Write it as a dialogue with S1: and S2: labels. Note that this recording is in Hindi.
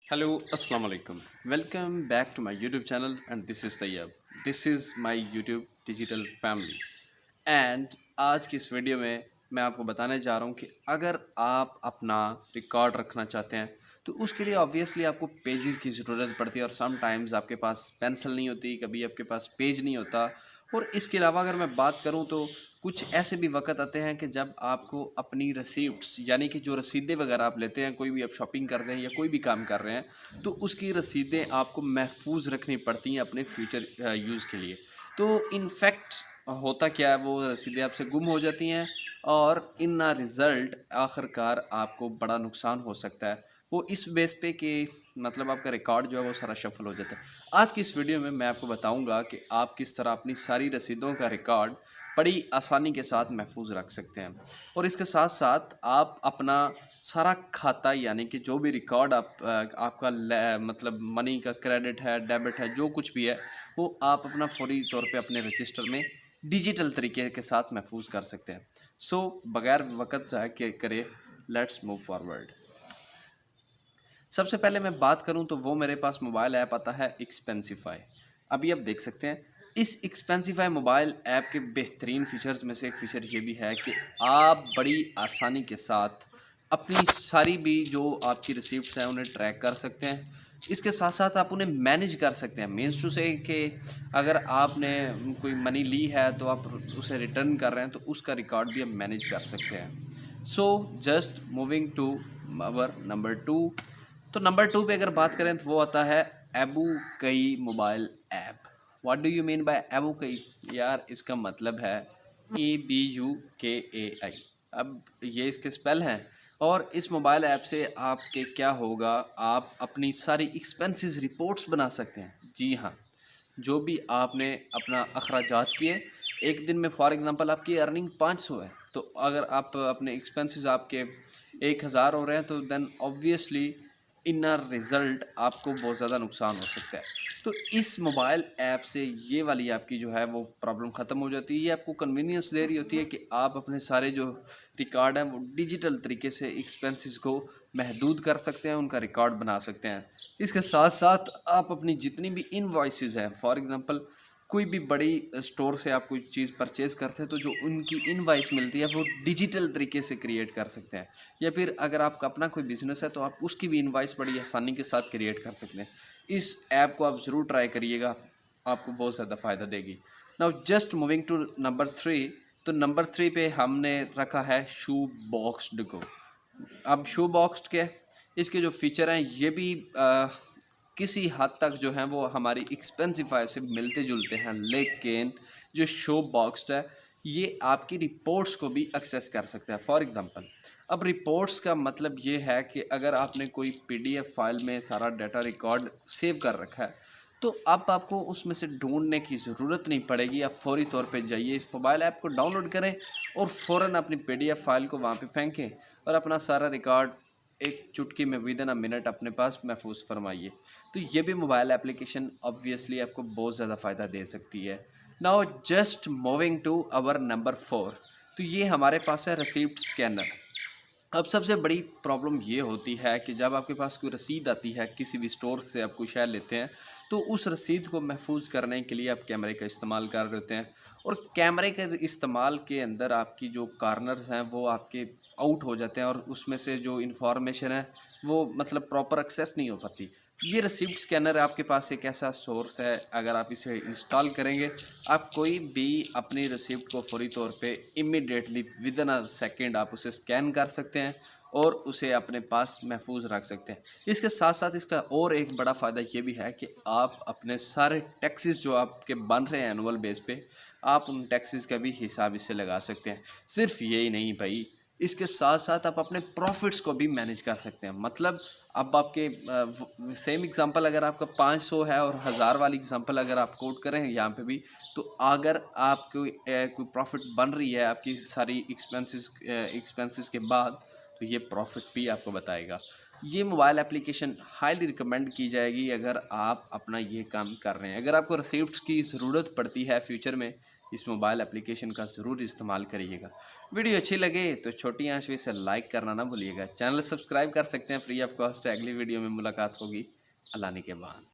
S1: Hello, Assalamu alaikum. Welcome back to my YouTube channel, and this is Tayyab. This is my YouTube digital family. And आज की इस वीडियो में मैं आपको बताने जा रहा हूँ कि अगर आप अपना रिकॉर्ड रखना चाहते हैं तो उसके लिए ऑब्वियसली आपको पेजेस की ज़रूरत पड़ती है और समटाइम्स आपके पास पेंसिल नहीं होती, कभी आपके पास पेज नहीं होता। और इसके अलावा अगर मैं बात करूँ तो कुछ ऐसे भी वक्त आते हैं कि जब आपको अपनी रसीप्ट्स यानी कि जो रसीदें वगैरह आप लेते हैं, कोई भी आप शॉपिंग कर रहे हैं या कोई भी काम कर रहे हैं, तो उसकी रसीदें आपको महफूज रखनी पड़ती हैं अपने फ्यूचर यूज़ के लिए। तो इनफैक्ट होता क्या है, वो रसीदें आपसे गुम हो जाती हैं और इन रिज़ल्ट आखिरकार आपको बड़ा नुकसान हो सकता है। वो इस बेस पे कि मतलब आपका रिकॉर्ड जो है वो सारा शफल हो जाता है। आज की इस वीडियो में मैं आपको बताऊंगा कि आप किस तरह अपनी सारी रसीदों का रिकॉर्ड बड़ी आसानी के साथ महफूज रख सकते हैं और इसके साथ साथ आप अपना सारा खाता यानी कि जो भी रिकॉर्ड आपका मतलब मनी का क्रेडिट है, डेबिट है, जो कुछ भी है, वो आप अपना फौरी तौर पे अपने रजिस्टर में डिजिटल तरीके के साथ महफूज कर सकते हैं। सो बगैर वक्त ज़ाया करे, लेट्स मूव फॉरवर्ड। सबसे पहले मैं बात करूं तो वो मेरे पास मोबाइल ऐप आता है एक्सपेंसिफाई। अभी आप देख सकते हैं इस एक्सपेंसिफाई मोबाइल ऐप के बेहतरीन फीचर्स में से एक फ़ीचर ये भी है कि आप बड़ी आसानी के साथ अपनी सारी भी जो आपकी रिसिप्ट्स हैं उन्हें ट्रैक कर सकते हैं। इसके साथ साथ आप उन्हें मैनेज कर सकते हैं, मीन्स टू से कि अगर आपने कोई मनी ली है तो आप उसे रिटर्न कर रहे हैं तो उसका रिकॉर्ड भी आप मैनेज कर सकते हैं। So just moving to our number two. तो नंबर टू पे अगर बात करें तो वो आता है एबू कई mobile app. What do you mean by above कई? यार इसका मतलब है EBUKAI। अब ये इसके स्पेल हैं और इस मोबाइल ऐप से आपके क्या होगा, आप अपनी सारी एक्सपेंसेस रिपोर्ट्स बना सकते हैं। जी हाँ, जो भी आपने अपना अखराजात किए एक दिन में, फॉर एग्ज़ाम्पल आपकी अर्निंग 500 है, तो अगर आप अपने एक्सपेंसेस आपके 1000 हो रहे हैं तो देन ऑब्वियसली इन रिज़ल्ट आपको बहुत ज़्यादा नुकसान हो सकता है। तो इस मोबाइल ऐप से ये वाली आपकी जो है वो प्रॉब्लम ख़त्म हो जाती है। ये आपको कन्वीनियंस दे रही होती है कि आप अपने सारे जो रिकॉर्ड हैं वो डिजिटल तरीके से एक्सपेंसेस को महदूद कर सकते हैं, उनका रिकॉर्ड बना सकते हैं। इसके साथ साथ आप अपनी जितनी भी इनवॉइसेस हैं, फॉर एग्ज़ाम्पल कोई भी बड़ी स्टोर से आप कोई चीज़ परचेज़ करते हैं तो जो उनकी इनवॉइस मिलती है वो डिजिटल तरीके से क्रिएट कर सकते हैं। या फिर अगर आपका अपना कोई बिज़नेस है तो आप उसकी भी इनवॉइस बड़ी आसानी के साथ क्रिएट कर सकते हैं। इस ऐप को आप ज़रूर ट्राई करिएगा, आपको बहुत ज़्यादा फ़ायदा देगी। Now just moving to number three. तो नंबर थ्री पे हमने रखा है शू बॉक्स्ड को। अब शू बॉक्स्ड के इसके जो फीचर हैं ये भी किसी हद तक जो हैं वो हमारी एक्सपेंसिफाई से मिलते जुलते हैं, लेकिन जो शो बॉक्स्ड है ये आपकी रिपोर्ट्स को भी एक्सेस कर सकता है। फॉर एग्जांपल, अब रिपोर्ट्स का मतलब ये है कि अगर आपने कोई PDF फाइल में सारा डाटा रिकॉर्ड सेव कर रखा है तो अब आपको उसमें से ढूंढने की ज़रूरत नहीं पड़ेगी। आप फौरी तौर पे जाइए, इस मोबाइल ऐप को डाउनलोड करें और फ़ौरन अपनी PDF फाइल को वहाँ पे फेंकें और अपना सारा रिकॉर्ड एक चुटकी में विद इन अ मिनट अपने पास महफूज फरमाइए। तो ये भी मोबाइल एप्लीकेशन ऑब्वियसली आपको बहुत ज़्यादा फ़ायदा दे सकती है। Now just moving to our number four. तो ये हमारे पास है रसीप्ट स्कैनर। अब सबसे बड़ी प्रॉब्लम ये होती है कि जब आपके पास कोई रसीद आती है, किसी भी स्टोर से आप कोई शय लेते हैं, तो उस रसीद को महफूज करने के लिए आप कैमरे का इस्तेमाल कर रहे होते हैं और कैमरे के इस्तेमाल के अंदर आपकी जो कार्नर्स हैं वो आपके आउट हो जाते हैं और उसमें से जो इंफॉर्मेशन है वो मतलब प्रॉपर एक्सेस नहीं हो पाती। ये रिसिप्ट स्कैनर आपके पास एक ऐसा सोर्स है, अगर आप इसे इंस्टॉल करेंगे आप कोई भी अपनी रिसिप्ट को फौरी तौर पे immediately with in a second आप उसे स्कैन कर सकते हैं और उसे अपने पास महफूज रख सकते हैं। इसके साथ साथ इसका और एक बड़ा फ़ायदा ये भी है कि आप अपने सारे टैक्सेस जो आपके बन रहे हैं एनुअल बेस पे, आप उन टैक्सेस का भी हिसाब इससे लगा सकते हैं। सिर्फ यही नहीं भाई, इसके साथ साथ आप अपने प्रॉफिट्स को भी मैनेज कर सकते हैं। मतलब अब आपके सेम एग्जांपल अगर आपका 500 है और 1000 वाली एग्जांपल अगर आप कोट करें यहाँ पे भी, तो अगर आपको कोई प्रॉफिट बन रही है आपकी सारी एक्सपेंसेस के बाद, तो ये प्रॉफिट भी आपको बताएगा। ये मोबाइल एप्लीकेशन हाईली रिकमेंड की जाएगी अगर आप अपना ये काम कर रहे हैं। अगर आपको रिसिप्ट्स की ज़रूरत पड़ती है फ्यूचर में इस मोबाइल एप्लीकेशन का ज़रूर इस्तेमाल करिएगा। वीडियो अच्छी लगे तो छोटी आंच में से लाइक करना ना भूलिएगा। चैनल सब्सक्राइब कर सकते हैं फ्री ऑफ कॉस्ट। अगली वीडियो में मुलाकात होगी अल्लाह ने के बाद।